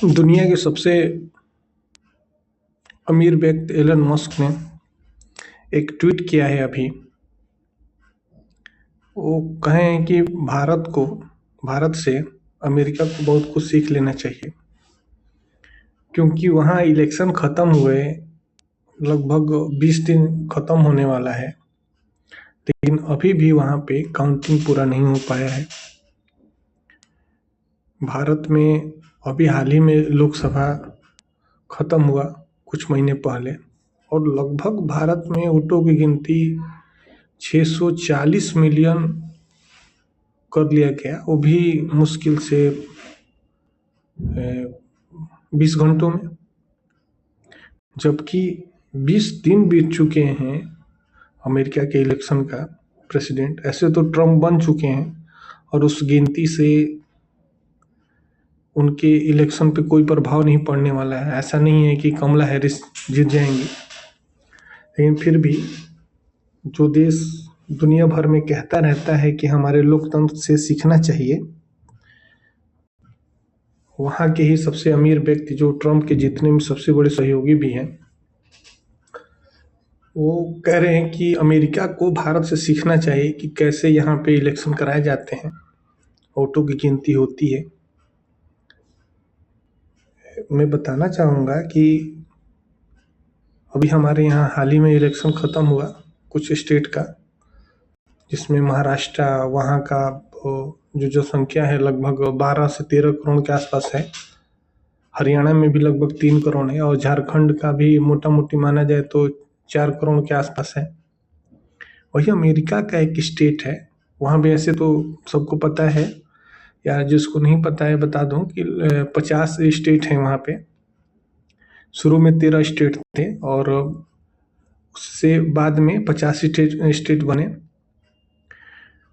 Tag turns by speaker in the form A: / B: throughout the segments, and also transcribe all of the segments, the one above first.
A: दुनिया के सबसे अमीर व्यक्ति एलन मस्क ने एक ट्वीट किया है अभी। वो कहे हैं कि भारत से अमेरिका को बहुत कुछ सीख लेना चाहिए, क्योंकि वहाँ इलेक्शन खत्म हुए लगभग 20 दिन खत्म होने वाला है, लेकिन अभी भी वहाँ पे काउंटिंग पूरा नहीं हो पाया है। भारत में अभी हाल ही में लोकसभा खत्म हुआ कुछ महीने पहले, और लगभग भारत में वोटों की गिनती 640 मिलियन कर लिया गया, वो भी मुश्किल से 20 घंटों में। जबकि 20 दिन बीत चुके हैं अमेरिका के इलेक्शन का। प्रेसिडेंट ऐसे तो ट्रम्प बन चुके हैं, और उस गिनती से उनके इलेक्शन पे कोई प्रभाव नहीं पड़ने वाला है। ऐसा नहीं है कि कमला हैरिस जीत जाएंगी, लेकिन फिर भी जो देश दुनिया भर में कहता रहता है कि हमारे लोकतंत्र से सीखना चाहिए, वहाँ के ही सबसे अमीर व्यक्ति जो ट्रम्प के जीतने में सबसे बड़े सहयोगी भी हैं, वो कह रहे हैं कि अमेरिका को भारत से सीखना चाहिए कि कैसे यहाँ पे इलेक्शन कराए जाते हैं, वोटों की गिनती होती है। मैं बताना चाहूँगा कि अभी हमारे यहाँ हाल ही में इलेक्शन ख़त्म हुआ कुछ स्टेट का, जिसमें महाराष्ट्र वहाँ का जो जनसंख्या है लगभग 12 से 13 करोड़ के आसपास है। हरियाणा में भी लगभग 3 करोड़ है, और झारखंड का भी मोटा मोटी माना जाए तो 4 करोड़ के आसपास है। वही अमेरिका का एक स्टेट है, वहाँ भी ऐसे तो सबको पता है, या जिसको नहीं पता है बता दूं कि 50 स्टेट हैं वहाँ पे। शुरू में 13 स्टेट थे, और उससे बाद में 50 स्टेट बने।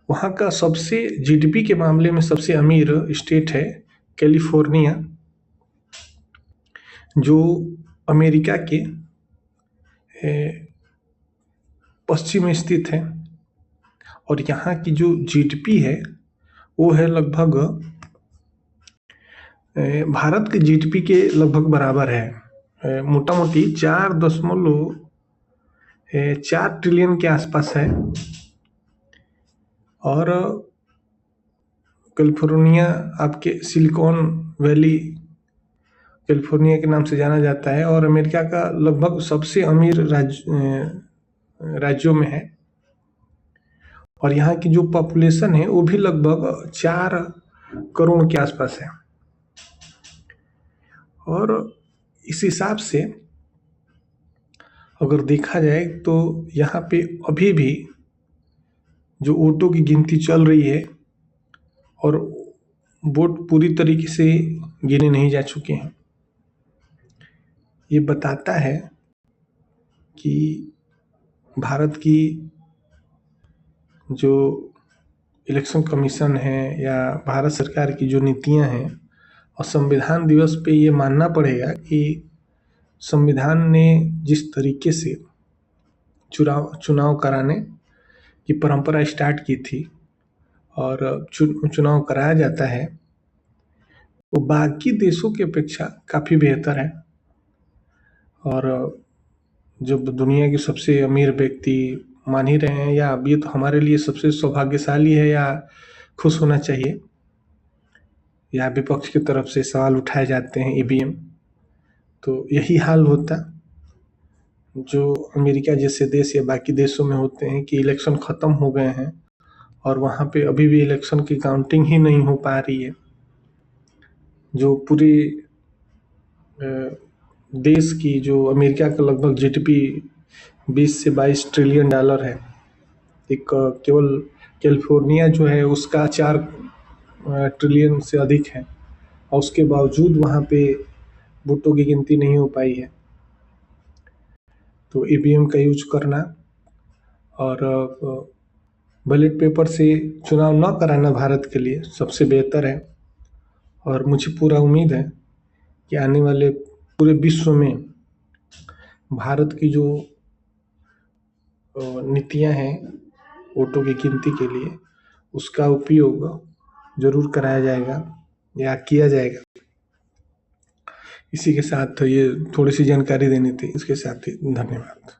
A: वहाँ का सबसे जीडीपी के मामले में सबसे अमीर स्टेट है कैलिफोर्निया, जो अमेरिका के पश्चिम में स्थित है। और यहाँ की जो जीडीपी है वो है लगभग भारत के जीडीपी के लगभग बराबर है। मोटा मोटी 4.4 ट्रिलियन के आसपास है। और कैलिफोर्निया आपके सिलिकॉन वैली कैलिफोर्निया के नाम से जाना जाता है, और अमेरिका का लगभग सबसे अमीर राज्यों में है। और यहाँ की जो पॉपुलेशन है वो भी लगभग 4 करोड़ के आसपास है। और इस हिसाब से अगर देखा जाए तो यहाँ पे अभी भी जो वोटों की गिनती चल रही है, और वोट पूरी तरीके से गिने नहीं जा चुके हैं। ये बताता है कि भारत की जो इलेक्शन कमीशन है या भारत सरकार की जो नीतियां हैं, और संविधान दिवस पे ये मानना पड़ेगा कि संविधान ने जिस तरीके से चुनाव कराने की परंपरा स्टार्ट की थी, और चुनाव कराया जाता है, वो बाकी देशों की अपेक्षा काफ़ी बेहतर है। और जब दुनिया के सबसे अमीर व्यक्ति मान ही रहे हैं, या अब ये तो हमारे लिए सबसे सौभाग्यशाली है, या खुश होना चाहिए। या विपक्ष की तरफ से सवाल उठाए जाते हैं ईवीएम, तो यही हाल होता जो अमेरिका जैसे देश या बाकी देशों में होते हैं कि इलेक्शन ख़त्म हो गए हैं और वहाँ पे अभी भी इलेक्शन की काउंटिंग ही नहीं हो पा रही है। जो पूरी देश की जो अमेरिका का लगभग जीडीपी 20 से 22 ट्रिलियन डॉलर है, एक केवल कैलिफोर्निया जो है उसका 4 ट्रिलियन से अधिक है, और उसके बावजूद वहाँ पे वोटों की गिनती नहीं हो पाई है। तो ईवीएम का यूज करना और बैलेट पेपर से चुनाव न कराना भारत के लिए सबसे बेहतर है। और मुझे पूरा उम्मीद है कि आने वाले पूरे विश्व में भारत की जो नीतियां हैं वोटों की गिनती के लिए, उसका उपयोग ज़रूर कराया जाएगा या किया जाएगा। इसी के साथ ये थोड़ी सी जानकारी देनी थी, इसके साथ ही धन्यवाद।